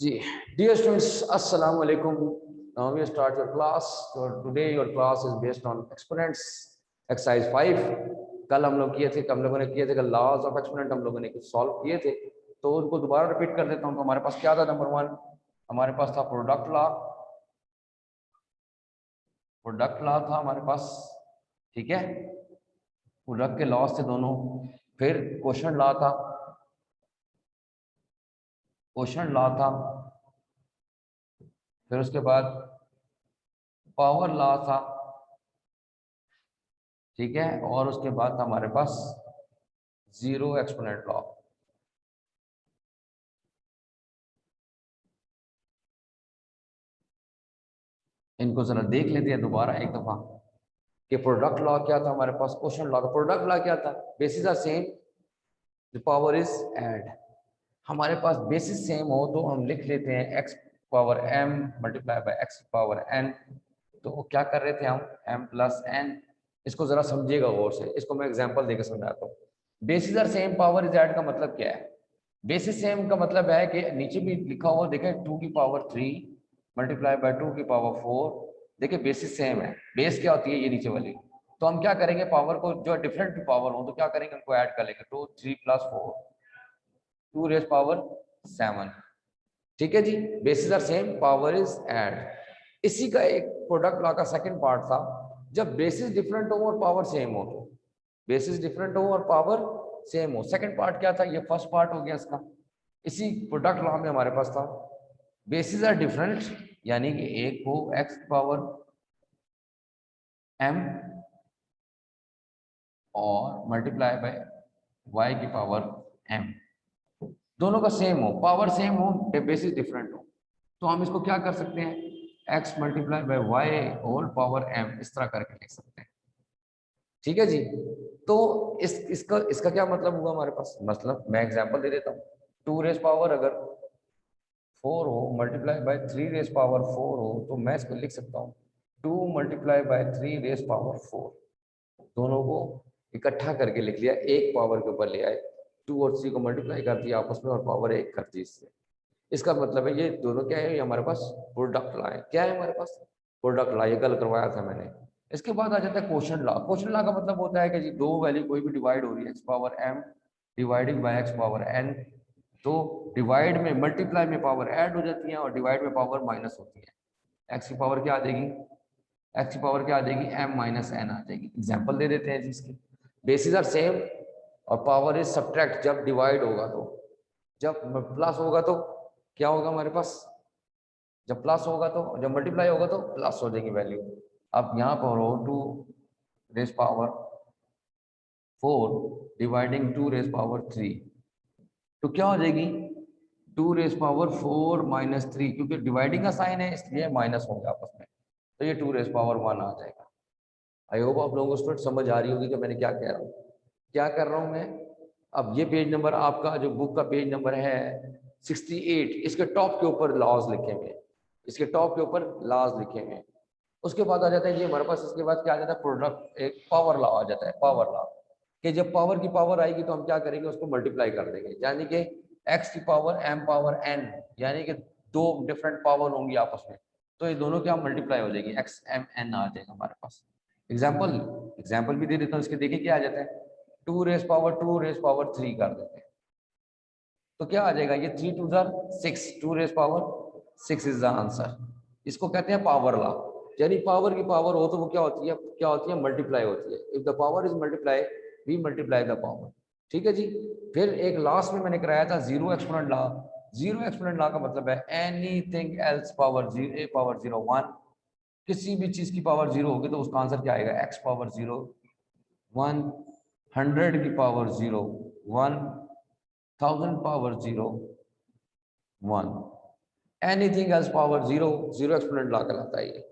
Ji, dear students, assalamu alaikum. Now we start your class. So today your class is based on exponents, exercise 5. कल हम लोग किए थे, हम लोगों ने किए थे कल लॉज ऑफ एक्सपोनेंट हम लोगों ने सॉल्व किए थे, तो उनको दोबारा रिपीट कर देता हूँ। तो हमारे पास क्या था? नंबर 1 हमारे पास था प्रोडक्ट लॉ था हमारे पास, ठीक है। प्रोडक्ट के लॉस थे दोनों। फिर क्वोशंट लॉ था, फिर उसके बाद पावर लॉ था, ठीक है। और उसके बाद था हमारे पास जीरो एक्सपोनेंट लॉ। इनको जरा देख लेते हैं दोबारा एक दफा कि प्रोडक्ट लॉ क्या था हमारे पास, क्वोशंट लॉ। प्रोडक्ट लॉ क्या था? Basis are same, the power is add. हमारे पास बेसिस सेम हो तो हम लिख लेते हैं x power m multiply bye x power n। तो क्या कर रहे थे हम? m plus n। इसको जरा समझिएगा गौर से, इसको मैं एग्जांपल देकर समझाता हूँ। Basis are same, power is add का मतलब क्या है? बेसिस सेम का मतलब है कि नीचे भी लिखा हुआ देखें 2 की पावर 3 मल्टीप्लाई बाय 2 की पावर 4। देखिए बेसिस सेम है। बेस क्या होती है? ये नीचे वाली। तो हम क्या करेंगे, पावर को जो डिफरेंट पावर हो तो क्या करेंगे, उनको ऐड कर लेंगे। 2 3 प्लस 4 2 रेज पावर 7, ठीक है जी। Basis are same, power is add. इसी का एक प्रोडक्ट लॉ का सेकंड पार्ट था, जब बेसिस डिफरेंट हो और पावर सेम हो। तो बेसिस डिफरेंट हो और पावर सेम हो। सेकंड पार्ट क्या था? ये फर्स्ट पार्ट हो गया इसका। इसी प्रोडक्ट लॉ में हमारे पास था बेसिस आर डिफरेंट, यानी कि एक को एक्स पावर m और मल्टीप्लाई बाय y की पावर m, दोनों का सेम हो, पावर सेम हो, बेसिस डिफरेंट हो। तो हम इसको क्या कर सकते हैं, x multiply by y whole power m, इस तरह करके लिख सकते हैं, ठीक है जी। तो इसका क्या मतलब हुआ हमारे पास? मतलब मैं एग्जांपल दे देता हूँ। 2 रेज पावर अगर 4 हो मल्टीप्लाई बाय 3 रेज पावर 4 हो, तो मैं इसको लिख सकता हूँ 2 मल्टीप्लाई बाय 3 रेज पावर 4। दोनों को इकट्ठा करके लिख लिया, एक पावर के ऊपर ले आए, 2 और 3 को मल्टीप्लाई कर दिया आपस में और पावर 1 कर दी इससे। इसका मतलब है ये दोनों क्या है, ये हमारे पास प्रोडक्ट लॉ है। क्या है हमारे पास? Product law. ये कल करवाया था मैंने। इसके बाद आ जाता है क्वोशंट लॉ। क्वोशंट लॉ का मतलब होता है कि जी दो वैल्यू कोई भी डिवाइड हो रही है, x power m dividing by x power n, तो डिवाइड में मल्टीप्लाई में पावर ऐड हो जाती है और डिवाइड में पावर माइनस होती है। एक्स की पावर क्या आ जाएगी? एक्स की पावर क्या आ जाएगी? m माइनस n आ जाएगी। एग्जाम्पल दे देते हैं जी इसके। बेसिस आर सेम और पावर इज सब्ट्रैक्ट जब डिवाइड होगा तो, जब प्लस होगा तो क्या होगा हमारे पास? जब प्लस होगा तो, जब मल्टीप्लाई होगा तो प्लस हो जाएगी वैल्यू। अब यहाँ पर हो 2 raise power 4 dividing 2 raise power 3, तो क्या हो जाएगी? 2 रेज पावर 4 माइनस 3, क्योंकि डिवाइडिंग का साइन है इसलिए माइनस होंगे आपस में, तो ये 2 रेज पावर 1 आ जाएगा। आई होप आप लोगों को स्टूडेंट समझ आ रही होगी कि मैंने क्या कह रहा हूँ, क्या कर रहा हूँ मैं। अब ये पेज नंबर आपका जो बुक का पेज नंबर है 68, इसके टॉप के ऊपर लॉज लिखे हुए हैं, इसके टॉप के ऊपर लॉज लिखे हुए हैं। उसके बाद आ जाता है ये हमारे पास, इसके बाद क्या आ जाता है, प्रोडक्ट एक पावर लॉ आ जाता है। पावर लॉ कि जब पावर की पावर आएगी तो हम क्या करेंगे, उसको मल्टीप्लाई कर देंगे, यानी कि एक्स की पावर m पावर n, यानी कि दो डिफरेंट पावर होंगी आपस में, तो ये दोनों क्या मल्टीप्लाई हो जाएगी, एक्स m n आ जाएगा हमारे पास। एग्जाम्पल भी दे देता हूँ इसके, देखिए क्या आ जाता है। 2 रेज पावर 2 रेज पावर 3 कर देते हैं, तो क्या आ जाएगा ये 3 2 6, 2 raise power 6 is the answer. इसको कहते हैं पावर लॉ। यानी पावर की पावर हो तो वो क्या होती है मल्टीप्लाई होती है। If the power is multiply, we multiply the power, ठीक है जी। फिर एक लास्ट में मैंने कराया था zero exponent law. Zero exponent law का मतलब है anything else power 0 a power 0 1, किसी भी चीज की पावर 0 होगी तो उसका आंसर क्या आएगा, x पावर 0 1, 100 की power 0 1, 1000 power 0 1, anything else power 0, zero exponent law कहलाता है ये।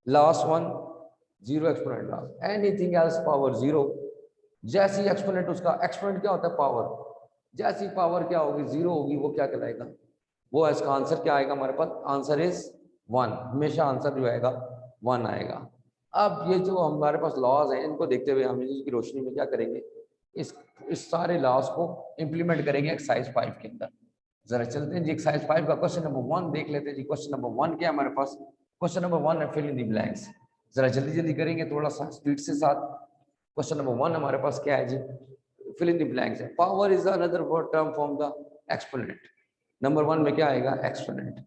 Last one zero exponent law, anything else power 0, जैसी एक्सपोनेंट उसका, एक्सपोनेंट क्या होता है पावर, जैसी पावर क्या होगी 0 होगी वो क्या कहलाएगा, वो इसका आंसर क्या आएगा हमारे पास, आंसर इज 1, हमेशा आंसर जो आएगा 1 आएगा। अब ये जो हमारे पास लॉज हैं इनको देखते हुए हम इनकी रोशनी में क्या करेंगे, इस सारे लॉज को इंप्लीमेंट करेंगे एक्सरसाइज 5 के अंदर। जरा चलते हैं जी एक्सरसाइज 5 का क्वेश्चन नंबर 1 देख लेते हैं जी। क्वेश्चन नंबर 1 क्या है हमारे पास? क्वेश्चन नंबर 1 है फिल इन द ब्लैंक्स। जरा जल्दी जल्दी करेंगे थोड़ा सा स्पीड से साथ। क्वेश्चन नंबर 1 हमारे पास क्या है जी? फिल इन द ब्लैंक्स है। Power is another word term from the exponent. Number 1 में क्या आएगा? एक्सपोनेंट।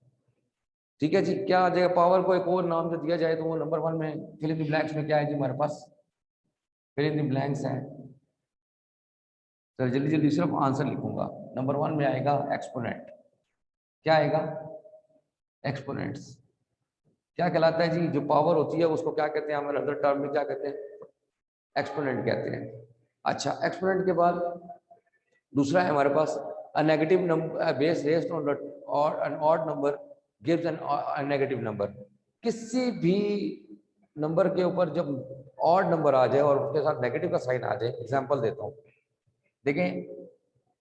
ठीक है जी, क्या आ जाएगा? पावर को एक और नाम से दिया जाए तो वो नंबर 1 में फिल इन द ब्लैंक्स में क्या है जी हमारे पास? फिल इन द ब्लैंक्स है। तो जल्दी जल्दी सिर्फ आंसर लिखूंगा। नंबर 1 में आएगा एक्सपोनेंट। क्या आएगा? एक्सपोनेंट्स। क्या कहलाता है जी? जो पावर होती है उसको क्या कहते हैं हमारे अदर टर्म में? क्या कहते हैं? एक्सपोनेंट कहते हैं। अच्छा, एक्सपोनेंट के बाद दूसरा है हमारे पास a negative number base raised on और an odd number gives an negative number. किसी भी नंबर के ऊपर जब ऑड नंबर आ जाए और उसके साथ नेगेटिव का साइन आ जाए, एग्जांपल देता हूँ, देखें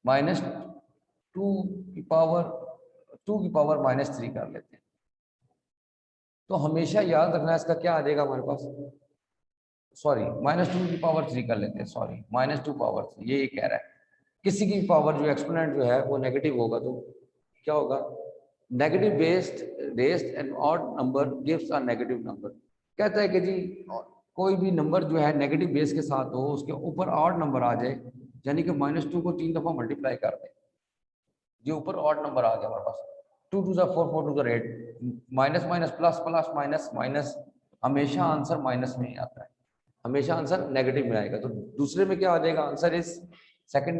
-2 की पावर -3 कर लेते हैं। तो हमेशा याद रखना इसका क्या आ जाएगा हमारे पास? सॉरी, -2 की पावर 3 कर लेते हैं। सॉरी, -2 पावर 3 ये कह रहा है किसी की पावर जो एक्सपोनेंट जो है वो नेगेटिव होगा तो क्या होगा? Negative based raised and odd number gives a negative number. कहता है कि जी कोई भी नंबर जो है नेगेटिव बेस के साथ हो, उसके ऊपर ऑड नंबर आ जाए, यानी कि -2 को 3 दफा मल्टीप्लाई कर दे। ये ऊपर ऑड नंबर आ गया हमारे पास, 2 2 4 4 2 8, minus minus plus plus minus minus, हमेशा आंसर माइनस में ही आता है, हमेशा आंसर नेगेटिव में आएगा। तो दूसरे में क्या आ जाएगा? आंसर इज सेकंड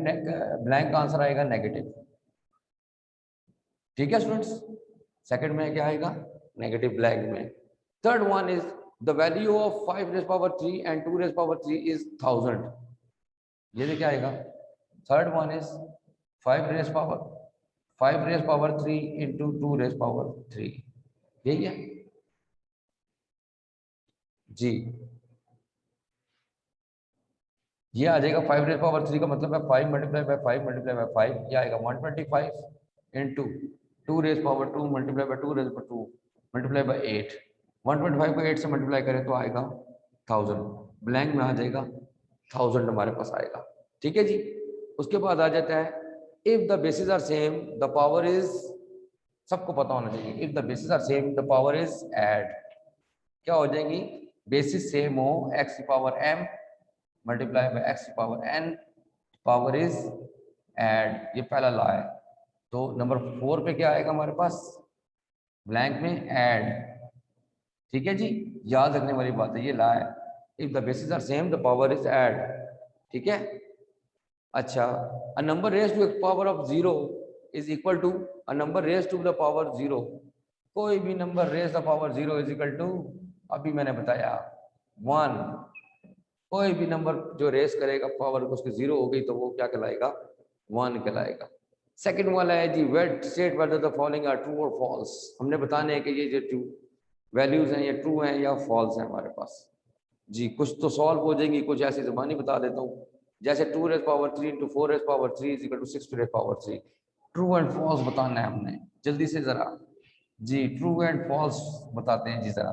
ब्लैंक का आंसर आएगा नेगेटिव। ठीक है स्टूडेंट्स, सेकंड में क्या आएगा? नेगेटिव ब्लैंक में। Third one is the value of 5 rays power 3 and 2 raise power 3 is 1000। ये क्या आएगा? Third one is 5 rays power 3 into 2 raise power 3। यही है जी। ये आ जाएगा 5 रेज़ पावर 3 का मतलब है 5 मल्टीप्लाई बाय 5 मल्टीप्लाई बाय 5, ये आएगा 125 into 2 raise power 2 multiply by 2 raise power 2 multiply by 8। 125 को 8 से मल्टीप्लाई करें तो आएगा 1000। ब्लैंक में आ जाएगा 1000 हमारे पास आएगा। ठीक है जी। उसके बाद आ जाता है if the basis are same the power is, सबको पता होना चाहिए, if the basis are same the power is add. क्या हो जाएंगी? बेसिस सेम हो, x की power m multiply by x की power n, power is add, ये पहला लॉ है। तो नंबर 4 पे क्या आएगा हमारे पास? ब्लैंक में ऐड। ठीक है जी, याद रखने वाली बात है, ये लॉ है। If the basis are same the power is add. ठीक है। अच्छा, a number raise to power of 0 is equal to a number raise to the power 0। कोई भी number raise the power 0 is equal to, अभी मैंने बताया 1। कोई भी नंबर जो रेस करेगा पावर उसकी 0 हो गई तो वो क्या कहलाएगा? 1 कहलाएगा। सेकंड वाला है जी wait state whether the following are true और फॉल्स। हमने बताने हैं कि ये जो ट्रू वैल्यूज हैं ये ट्रू हैं या फॉल्स हैं हमारे पास जी। कुछ तो सॉल्व हो जाएंगी, कुछ ऐसी ज़बानी बता देता हूँ, जैसे 2 raise power 3 into 4 raise power 3 is equal to 6 raise power 3। True and false बताना है हमने, जल्दी से जरा जी ट्रू एंड फॉल्स बताते हैं जी। जरा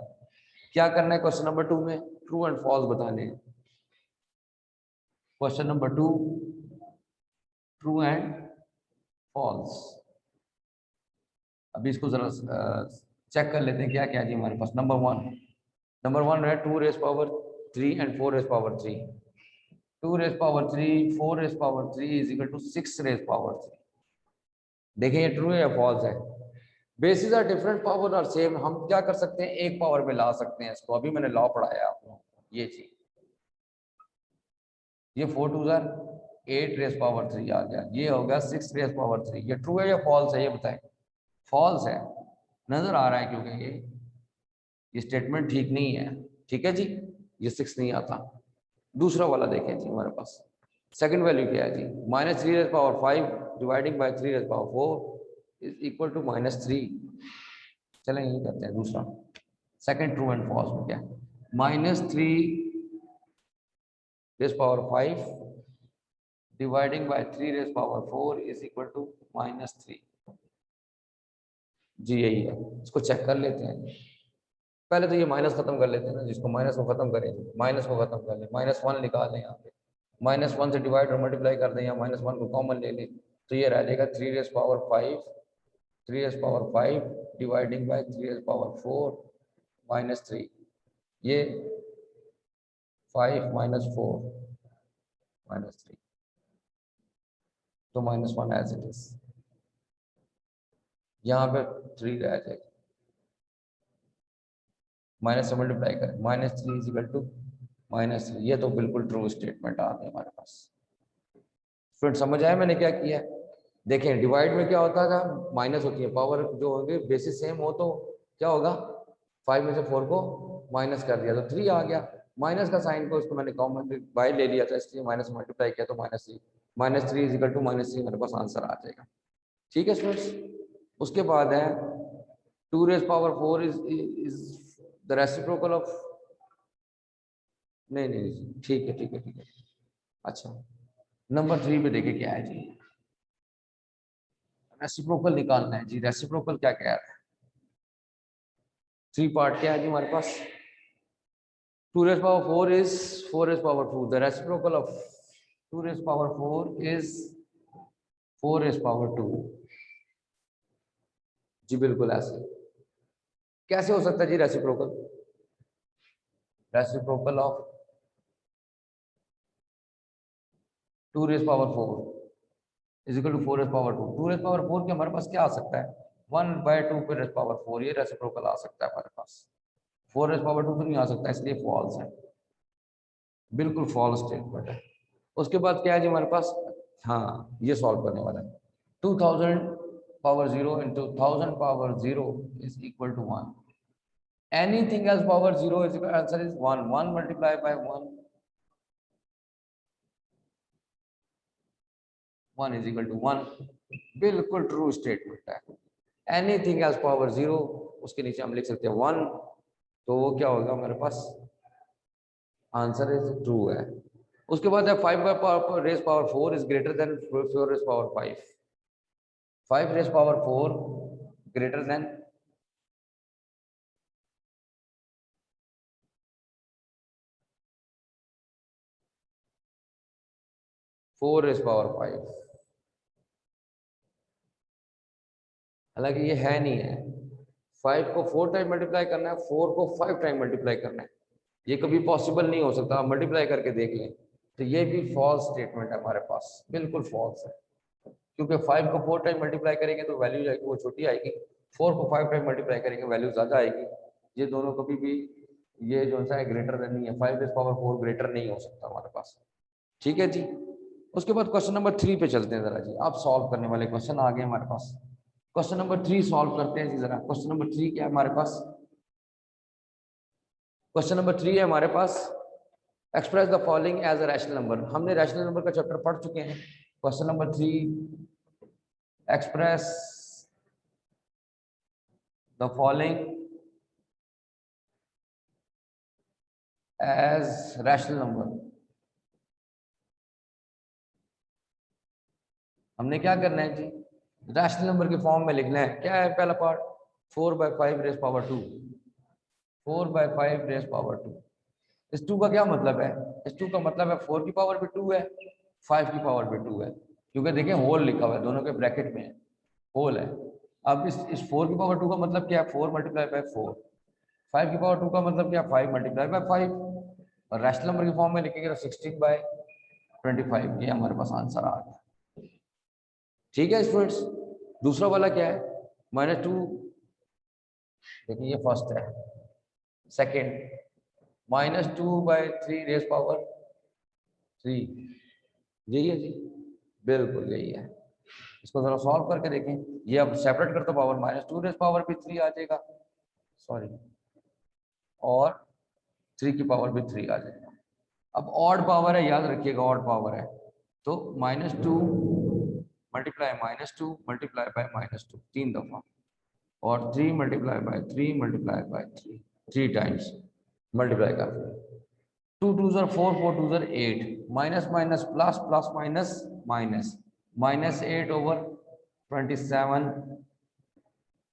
क्या करना है क्वेश्चन नंबर 2 में? ट्रू एंड फॉल्स बताने हैं। Question number 2 true and false. अभी इसको जरा चेक कर लेते हैं क्या क्या जी हमारे पास। नंबर वन है 2 raise power 3 and 4 raise power 3। 2 raise power 3 4 raise power 3 is equal to 6 raise power 3। देखिए ये ट्रू है या फॉल्स है? Basis are different power are same, हम क्या कर सकते हैं? एक पावर में ला सकते हैं इसको। अभी मैंने लॉ पढ़ाया आपको, ये चीज, ये 4 2 जार 8 रेज़ पावर 3 आ गया, ये हो गया 6 रेज़ पावर 3। ये ट्रू है या फॉल्स है? ये बताएं। फॉल्स है, नजर आ रहा है क्योंकि ये स्टेटमेंट ठीक नहीं है। ठीक है जी, ये 6 नहीं आता। दूसरा वाला देखें जी हमारे पास सेकंड वैल्यू क्या है जी? -3 raise power 5 dividing by 3 raise power 4 is equal to -3। चलें यही करते हैं दूसरा। सेकंड ट्रू एंड फॉल्स में क्या है? -3 raise power 5 dividing by 3 raise power 4 is equal to -3 जी। यही है, इसको चेक कर लेते हैं। पहले तो ये माइनस खत्म कर लेते हैं ना, जिसको माइनस को खत्म करें, माइनस को खत्म कर लें, -1 निकाल लें यहाँ पे, -1 से डिवाइड और मल्टीप्लाई कर दें या -1 को कॉमन ले लें तो ये रह जाएगा 3 raise power 5, 3 raise power 5 dividing by 3 raise power 4 minus 3, ये 5 माइनस 4 माइनस 3, तो -1 एज इट इज, यहाँ पे 3 रह जाएगा, माइनस से मल्टीप्लाई करें, -3 इज इक्वल टू -3, ये तो बिल्कुल ट्रू स्टेटमेंट आ गई हमारे पास। फ्रेंड समझ आया मैंने क्या किया है? देखें डिवाइड में क्या होता है, माइनस होती है, पावर जो होंगे बेसिस सेम हो तो क्या होगा, 5 में से 4 को माइनस कर दिया तो 3 आ गया, माइनस का साइन को इसको मैंने कॉमन बाय ले लिया था इसलिए माइनस मल्टीप्लाई किया तो -3, -3 इज इक्वल टू -3 मेरे पास आंसर आ जाएगा। ठीक है स्टूडेंट्स, उसके बाद है 2 raise power 4 is the reciprocal of, नहीं ठीक है ठीक है ठीक है। अच्छा नंबर 3 पे देखे क्या है जी, रेसिप्रोकल निकालना है जी, रेसिप्रोकल क्या कह रहा है, 3 पार्ट क्या है जी हमारे पास, 2 raised power 4 is 4 raised power 2, the reciprocal of 2 raised power 4 is 4 raised power 2 जी, बिल्कुल ऐसे। कैसे हो सकता है जी reciprocal, reciprocal of 2 raised power 4 is equal to 4 raised power 2, 2 raised power 4 के हमारे पास क्या आ सकता है, 1/2 पे raised power 4, ये रेसिप्रोकल आ सकता है हमारे पास, 4 raised power 2 तो नहीं आ सकता, इसलिए फॉल्स है, बिल्कुल फॉल्स स्टेटमेंट है। उसके बाद क्या है जी हमारे पास, हाँ ये सॉल्व करने वाला है, 2000 power 0 into 1000 power 0 is equal to 1, anything else power 0 is equal, answer is 1, 1 multiplied by 1, 1 is equal to 1, बिल्कुल ट्रू स्टेटमेंट है। एनीथिंग एल्स पावर 0, उसके नीचे हम लिख सकते हैं 1, तो वो क्या होगा हमारे पास, आंसर इज ट्रू है। उसके बाद है 5 by raise power 4 is greater than 4 raise power 5, 5 raise power 4 greater than 4 raise power 5, हालांकि ये है नहीं है, 5 को 4 टाइम मल्टीप्लाई करना है, 4 को 5 टाइम मल्टीप्लाई करना है, ये कभी पॉसिबल नहीं हो सकता, आप मल्टीप्लाई करके देख लें, तो ये भी फॉल्स स्टेटमेंट है हमारे पास, बिल्कुल फॉल्स है, क्योंकि 5 को 4 टाइम मल्टीप्लाई करेंगे तो वैल्यू जाएगी वो छोटी आएगी, 4 को 5 टाइम मल्टीप्लाई करेंगे वैल्यू ज्यादा आएगी, ये दोनों कभी भी, ये जो सा है ग्रेटर देन नहीं है, 5 रेज पावर 4 ग्रेटर नहीं हो सकता हमारे पास। ठीक है जी, उसके बाद क्वेश्चन नंबर 3 पे चलते हैं जरा जी, आप सॉल्व करने वाले क्वेश्चन आ गए हमारे पास, क्वेश्चन नंबर 3 सॉल्व करते हैं जी जरा। क्वेश्चन नंबर 3 क्या है हमारे पास, क्वेश्चन नंबर 3 है हमारे पास, express the following as a rational number, हमने रैशनल नंबर का चैप्टर पढ़ चुके हैं। Question number 3, express the following as rational number, हमने क्या करना है जी, रैशनल नंबर के फॉर्म में लिखना है। क्या है पहला part, 4/5 raise power 2, 4/5 raise power 2, इस 2 का क्या मतलब है, इस 2 का मतलब है 4 की पावर भी 2 है, 5 की पावर भी 2 है, क्योंकि देखिए होल लिखा हुआ है, दोनों के ब्रैकेट में होल है। अब इस 4 की पावर 2 का मतलब क्या है, 4 मल्टीप्लाई बाय 4, 5 की पावर 2 का मतलब क्या है, 5 मल्टीप्लाई बाय 5, और रैशनल नंबर के फॉर्म में लिखेंगे तो 16/25, ये हमारे पास आंसर आ गया। ठीक है स्टूडेंट्स, दूसरा वाला क्या है, -2, देखिए ये फर्स्ट है, सेकेंड -2/3 रेज पावर 3, यही है जी, बिल्कुल यही है। इसको जरा सॉल्व करके देखें, ये अब सेपरेट कर तो पावर -2 रेज पावर भी 3 आ जाएगा, सॉरी, और 3 की पावर भी 3 आ जाएगा। अब ऑड पावर है, याद रखिएगा ऑड पावर है, तो -2 मल्टीप्लाई -2 मल्टीप्लाई बाय -2 3 दफा, और 3 multiply by 3 multiply by 3 3 times multiply कर दें, 2 2s are 4, 4 2s are 8, minus minus plus plus minus minus, -8/27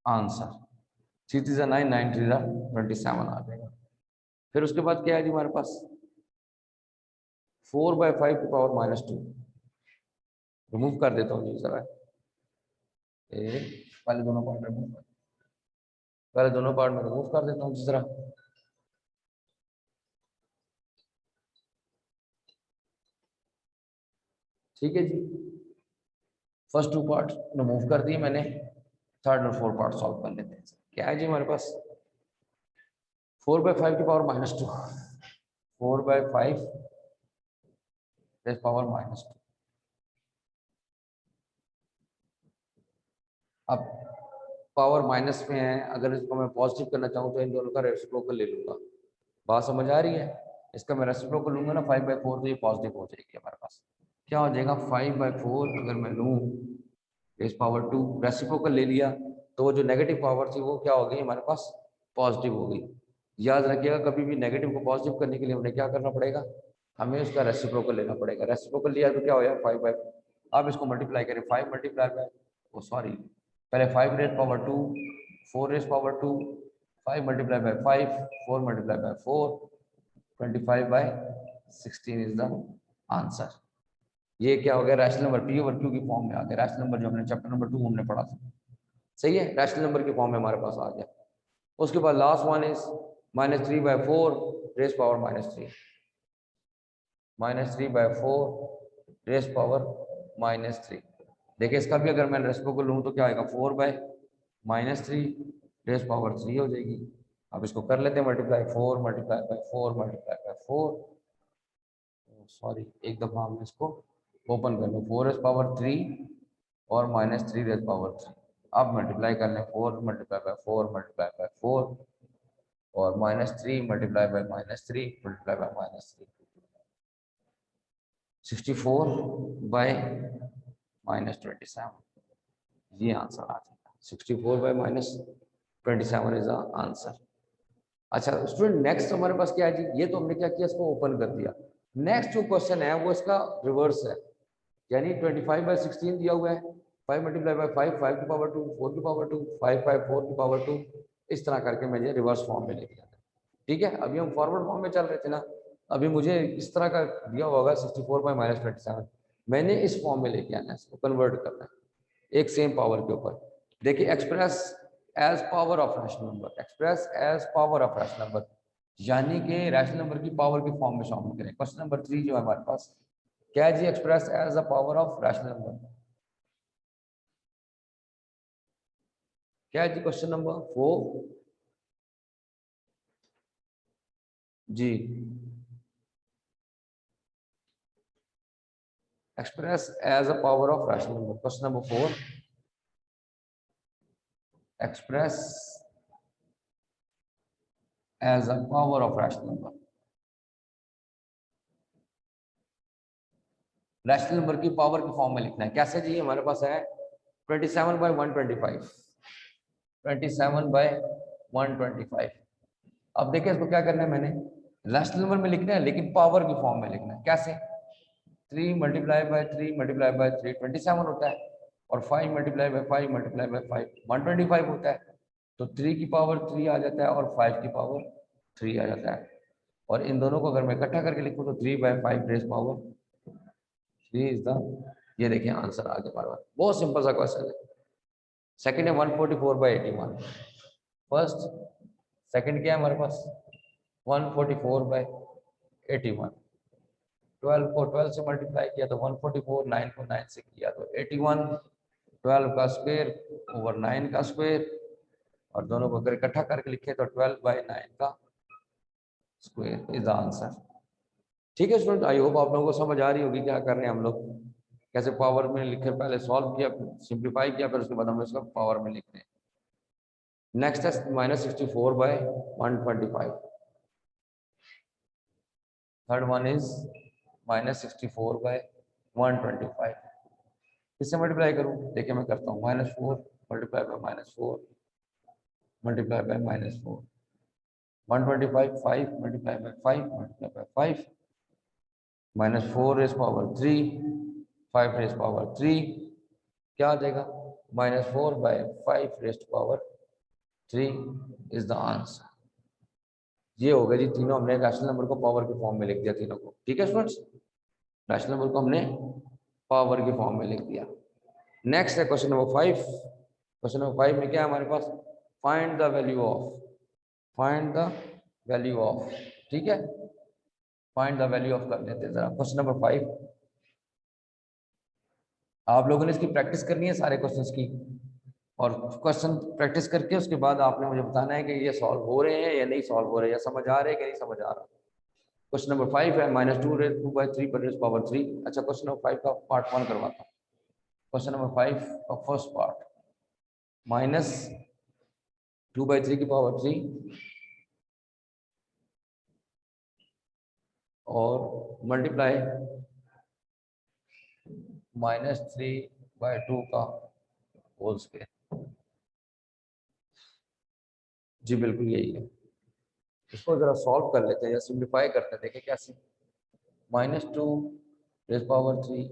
answer, 3 3 9, 9 3 27 आ जाएगा। फिर उसके बाद क्या है जी हमारे पास, 4/5 की पावर -2, रिमूव कर देता हूँ जी जरा, पहले दोनों पार्ट रिमूव, पहले दोनों पार्ट में रिमूव कर देता हूँ जिस तरह। ठीक है जी, फर्स्ट टू पार्ट रिमूव कर दिए मैंने, थर्ड और फोर्थ पार्ट सॉल्व कर लेते हैं। क्या है जी हमारे पास, 4/5 की पावर -2, 4/5 पावर -2। अब पावर माइनस में है, अगर इसको मैं पॉजिटिव करना चाहूँ तो इन दोनों का रेसिप्रोकल ले लूंगा। बात समझ आ रही है? इसका मैं रेसिप्रोकल लूंगा ना 5/4, तो ये पॉजिटिव हो जाएगी हमारे पास। क्या हो जाएगा 5/4 अगर मैं लूँ रेस पावर 2, रेसिप्रोकल ले लिया, तो वो जो नेगेटिव पावर थी वो क्या हो गई हमारे पास, पॉजिटिव हो गई। याद रखिएगा कभी भी नेगेटिव को पॉजिटिव करने के लिए हमें क्या करना पड़ेगा, हमें उसका रेसिप्रोकल लेना पड़ेगा। रेसिप्रोकल लिया तो क्या हो जाएगा 5/4। अब इसको मल्टीप्लाई करें, 5 मल्टीप्लाई बाय, ओ सॉरी, पहले 5 raise power 2, 4 raise power 2, 5 multiply by 5, 4 multiply by 4, 25/16 is the answer. ये क्या हो गया, rational number P over Q की फॉर्म में आ गया। रैशनल नंबर जो हमने चैप्टर नंबर 2 हमने पढ़ा था, सही है, रैशनल नंबर की फॉर्म में हमारे पास आ गया। उसके बाद last one is -3/4 raise power -3, -3/4 raise power -3। देखिए इसका भी अगर मैं रेसिप्रोकल लूँ तो क्या आएगा, 4/-3 रेस पावर 3 हो जाएगी। अब इसको कर लेते हैं multiply, 4 multiply by 4 multiply by 4, sorry एक दफा हम इसको ओपन कर लो, 4 रेस पावर 3 और -3 रेस पावर 3। अब मल्टीप्लाई कर लें, 4 मल्टीप्लाई बाय 4 मल्टीप्लाई बाय 4 और -3 मल्टीप्लाई बाय -3 मल्टीप्लाई बाय -3, 64/-27, ये आंसर आ जाएगा। 64/-27 इज द आंसर। अच्छा स्टूडेंट, नेक्स्ट हमारे पास क्या है जी, ये तो हमने क्या किया, इसको ओपन कर दिया। नेक्स्ट जो क्वेश्चन है वो इसका रिवर्स है, यानी 25/16 दिया हुआ है, 5 मल्टीप्लाई बाय 5, 5 की पावर 2, 4 की पावर 2, 5 5 4 की पावर 2, इस तरह करके मुझे रिवर्स फॉर्म में लेके आना। ठीक है, अभी हम फॉरवर्ड फॉर्म में चल रहे थे ना, अभी मुझे इस तरह का दिया होगा 64/-27, मैंने इस फॉर्म में लेके आना है, इसको कन्वर्ट करना है एक सेम पावर के ऊपर। देखिए express as power of rational number, express as power of rational number, यानी कि रैशनल नंबर की पावर की फॉर्म में शामिल करें। क्वेश्चन नंबर 3 जो है हमारे पास, क्या है जी, express as a power of rational number. क्या है जी क्वेश्चन नंबर 4 जी, express as a power of rational number. Question number 4, express as a power of rational number. Rational number की पावर की फॉर्म में लिखना है, कैसे जी, हमारे पास है 27/125, 27/125। अब देखिए इसको क्या करना है, मैंने रैशनल नंबर में लिखना है लेकिन पावर की फॉर्म में लिखना है। कैसे, 3 मल्टीप्लाई बाय 3 मल्टीप्लाई बाय 3 27 होता है, और 5 मल्टीप्लाई बाय 5 मल्टीप्लाई बाय 5 125 होता है। तो 3 की पावर 3 आ जाता है और 5 की पावर 3 आ जाता है, और इन दोनों को अगर मैं इकट्ठा करके लिखूँ तो 3/5 रेस पावर 3 इज द, ये देखिए आंसर आ गया हमारे पास। बहुत सिंपल सा क्वेश्चन है। सेकंड है 144/81, फर्स्ट सेकंड क्या है हमारे पास, 144/81। 12 को 12 से मल्टीप्लाई किया तो 144, 9 को 9 से किया तो 81, 12 का स्क्वायर ओवर 9 का स्क्वायर, और दोनों को अगर इकट्ठा करके लिखे तो 12/9 का स्क्वायर इज द आंसर। ठीक है स्टूडेंट, आई होप आप लोगों को समझ आ रही होगी क्या कर रहे हैं हम लोग, कैसे पावर में लिखे, पहले सॉल्व किया, सिंप्लीफाई किया, फिर उसके बाद हम इसका पावर में लिखते हैं। नेक्स्ट है -64/125, थर्ड वन इज -64/125। इससे मल्टीप्लाई करूँ, देखिए मैं करता हूँ, -4 multiply by -4 multiply by -4, 125, 5 multiply by 5 multiply by 5, -4 raise power 3, 5 raise power 3, क्या आ जाएगा, -4/5 rest power 3 is the answer. ये हो गया जी, तीनों हमने रैशनल नंबर को पावर के फॉर्म में लिख दिया तीनों को। ठीक है स्टूडेंट्स, रैशनल नंबर को हमने पावर की फॉर्म में लिख दिया। नेक्स्ट है क्वेश्चन नंबर 5। क्वेश्चन नंबर 5 में क्या है हमारे पास, find the value of, find the value of, ठीक है, फाइंड द वैल्यू ऑफ कर लेते हैं जरा। क्वेश्चन नंबर 5 आप लोगों ने इसकी प्रैक्टिस करनी है सारे क्वेश्चंस की, और क्वेश्चन प्रैक्टिस करके उसके बाद आपने मुझे बताना है कि ये सॉल्व हो रहे हैं या नहीं सॉल्व हो रहे हैं, या समझ आ रहे हैं कि नहीं समझ आ रहा। क्वेश्चन नंबर 5 है -2^2 पर रेज़ पावर 3। अच्छा, क्वेश्चन नंबर 5 का पार्ट 1 करवाता हूँ। क्वेश्चन नंबर 5 का फर्स्ट पार्ट, -2/3 की पावर 3 और मल्टीप्लाई -3/2 का होल स्क्वायर। जी बिल्कुल यही है। इसको जरा सॉल्व कर लेते हैं या सिंप्लीफाई करते हैं, देखिए कैसे। -2^3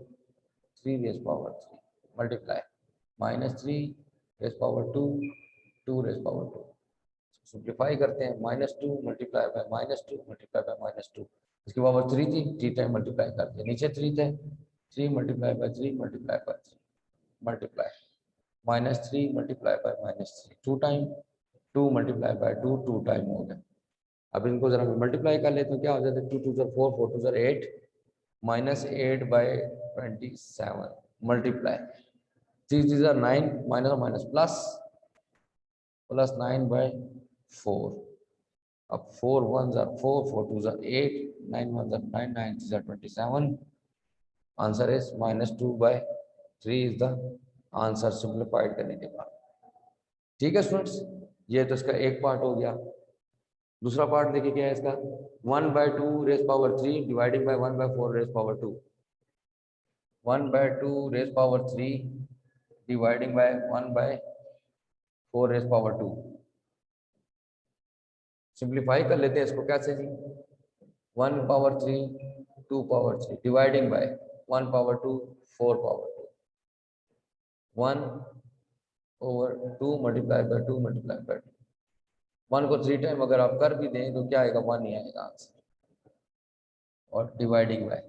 3^3 मल्टीप्लाई -3^2 2^2। सिंप्लीफाई करते हैं, -2 मल्टीप्लाई बाय -2 मल्टीप्लाई बाय -2। इसकी पावर 3 थी, 3 टाइम मल्टीप्लाई कर दिया, नीचे 3 थे, 3 multiply by 3 multiply by 3 multiply -3 multiply by -3 2 time, 2 multiply by 2 2 time हो गया। अब इनको जरा मल्टीप्लाई कर लेते हैं, क्या हो जाता है, 2 2 4 4 2 8 -8/27 मल्टीप्लाई 3 3 9 माइनस और माइनस प्लस 9/4। अब 4 1 4 4 2 8 9 1 9 9 3 27। Answer is -2/3 is the answer simplified करने के बाद। ठीक है स्टूडेंट्स, ये तो इसका एक पार्ट हो गया। दूसरा पार्ट देखिए क्या है इसका, 1/2 rays power 3 dividing by 1/4 rays power 2। 1/2 rays power 3 dividing by 1/4 rays power 2। Simplify कर लेते हैं इसको, कैसे जी, 1 power 3 2 power 3 dividing by 1 power 2 4 power 2 1/2 multiply by 2 multiply by 2। 1 को 3 टाइम अगर आप कर भी दें तो क्या आएगा, 1 ही आएगा आंसर। और dividing by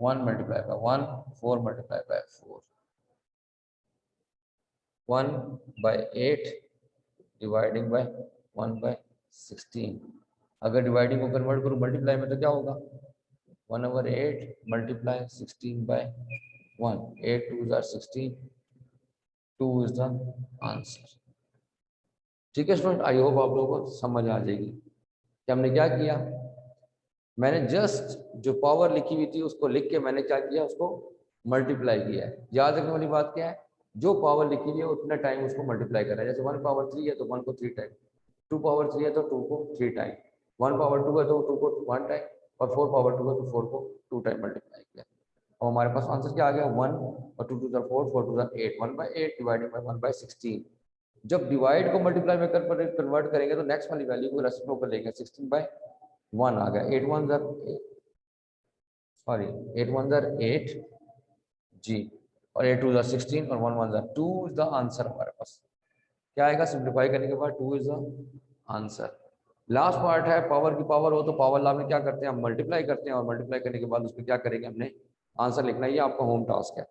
1 multiply by 1 4 multiply by 4 1/8 dividing by 1/16। अगर डिवाइडिंग को कन्वर्ट करूँ मल्टीप्लाई में तो क्या होगा, 1/8 मल्टीप्लाई 16/1 8 2 16 2 इज द आंसर। ठीक है स्टूडेंट, आई होप आप लोगों को समझ आ जाएगी कि हमने क्या किया। मैंने जस्ट जो पावर लिखी हुई थी उसको लिख के मैंने क्या किया, उसको मल्टीप्लाई किया है। याद रखने वाली बात क्या है, जो पावर लिखी हुई है उतने टाइम उसको मल्टीप्लाई करना है। जैसे 1 पावर 3 है तो 1 को 3 टाइम, 2 पावर 3 है तो 2 को 3 टाइम, 1 पावर 2 है तो 2 को 1 टाइम, और 4 पावर 2 है तो 4 को 2 टाइम मल्टीप्लाई किया। और हमारे पास आंसर क्या आ गया, 1 और 2 2 4 4 2 8 1/8 डिवाइडेड बाय 1/16। जब डिवाइड को मल्टीप्लाई में कन्वर्ट करेंगे तो नेक्स्ट वाली वैल्यू को रेसिप्रोकल लेंगे, 16/1 आ गया। 8 1 8 जी, और 8 2 16 और 1 1 2 इज द आंसर। हमारे पास क्या आएगा, सिंप्लीफाई करने के बाद 2 is the answer. Last part है, पावर की पावर हो तो पावर लॉ में क्या करते हैं, हम मल्टीप्लाई करते हैं, और मल्टीप्लाई करने के बाद उसको क्या करेंगे, हमने आंसर लिखना है। ये आपका होम टास्क है।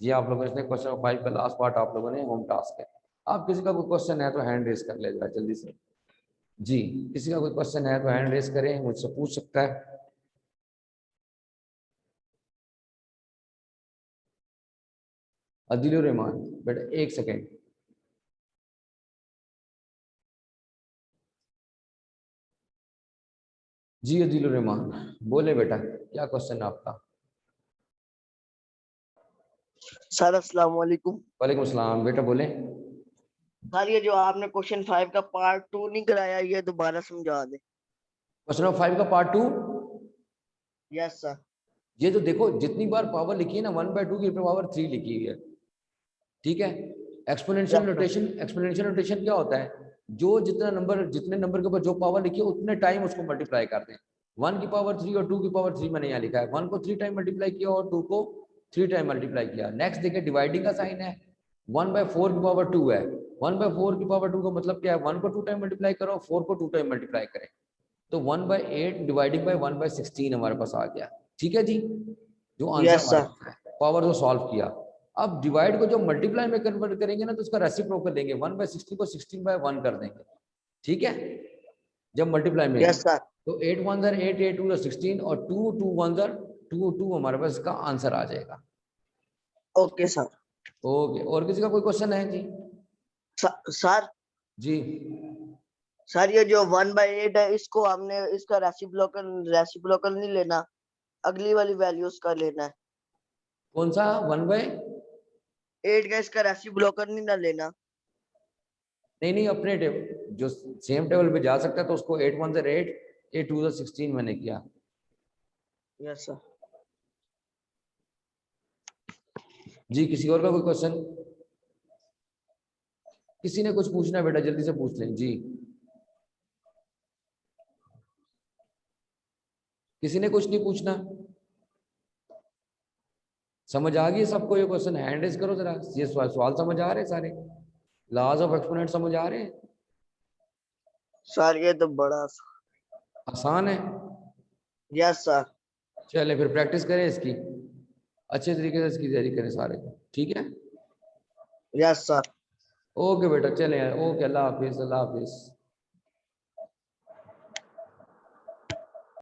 ये आप लोगों ने क्वेश्चन नंबर 5 का लास्ट पार्ट आप लोगों ने होम टास्क है। आप किसी का कोई क्वेश्चन है तो हैंड रेज कर ले जरा जल्दी से। जी, किसी का कोई क्वेश्चन है तो हैंड रेज करें, मुझसे पूछ सकता है। अदिलुर रहमान, बेटा एक सेकेंड। जी अदिलुर रहमान बोले बेटा, क्या क्वेश्चन है आपका। सर अस्सलाम वालेकुम। वालेकुम सलाम, बेटा बोले। सर ये जो आपने क्वेश्चन 5 का पार्ट 2 नहीं कराया, ये दोबारा समझा दे। क्वेश्चन नंबर 5 का पार्ट 2। Yes sir. ये तो देखो जितनी बार पावर लिखी है ना, 1/2 की पावर 3 लिखी हुई है, ठीक है। एक्सपोनेंशियल नोटेशन, एक्सपोनेंशियल नोटेशन क्या होता है, जो जितना नंबर, जितने नंबर के ऊपर जो पावर लिखी है उतने टाइम उसको मल्टीप्लाई करते हैं। 1 की पावर 3 और 2 की पावर 3 मैंने यहाँ लिखा है, 1 को 3 टाइम मल्टीप्लाई किया और 2 को 3 टाइम मल्टीप्लाई किया। नेक्स्ट देखिए डिवाइडिंग का साइन है, 1/4 की पावर 2 है, 1/4 की पावर 2 का मतलब क्या है, 1 को 2 टाइम मल्टीप्लाई करो, 4 को 2 टाइम मल्टीप्लाई करें, तो 1/8 डिवाइडिंग बाय 1/16 हमारे पास आ गया। ठीक है जी, जो आंसर यस हमारे सर। पास है। पावर को सॉल्व किया। अब डिवाइड को जो मल्टीप्लाई में कन्वर्ट करेंगे ना तो उसका रेसिप्रोकल लेंगे, 1/16 को 16/1 कर देंगे, ठीक है, जब मल्टीप्लाई में। Yes sir. तो 8 1 8 8 2 16 और 2 2 1 2 2 हमारे पास इसका आंसर आ जाएगा। Okay sir. ओके, और किसी का कोई क्वेश्चन है जी? सर जी सर ये जो 1/8 है इसको हमने इसका रेसिप्रोकल नहीं लेना, अगली वाली वैल्यूज का लेना है। कौन सा 1/? 8 का इसका रेसिप्रोकल नहीं ना लेना। नहीं नहीं, अपने टेबल जो सेम टेबल पे जा सकता है तो उसको 8 1 8 8 2 16 मैंने किया। Yes sir. जी किसी और का कोई क्वेश्चन? किसी ने कुछ पूछना है बेटा, जल्दी से पूछ लें जी। किसी ने कुछ नहीं पूछना? समझ आ गई सबको ये क्वेश्चन? हैंड रेज करो जरा, ये सवाल समझ आ रहे हैं सारे? लॉज ऑफ एक्सपोनेंट समझ आ रहे हैं? सर ये तो बड़ा आसान है। Yes sir. चले फिर प्रैक्टिस करें इसकी, अच्छे तरीके से इसकी तैयारी करें सारे, ठीक है? Yes sir. ओके बेटा, चले, ओके, अल्लाह हाफिज, अल्लाह हाफिज।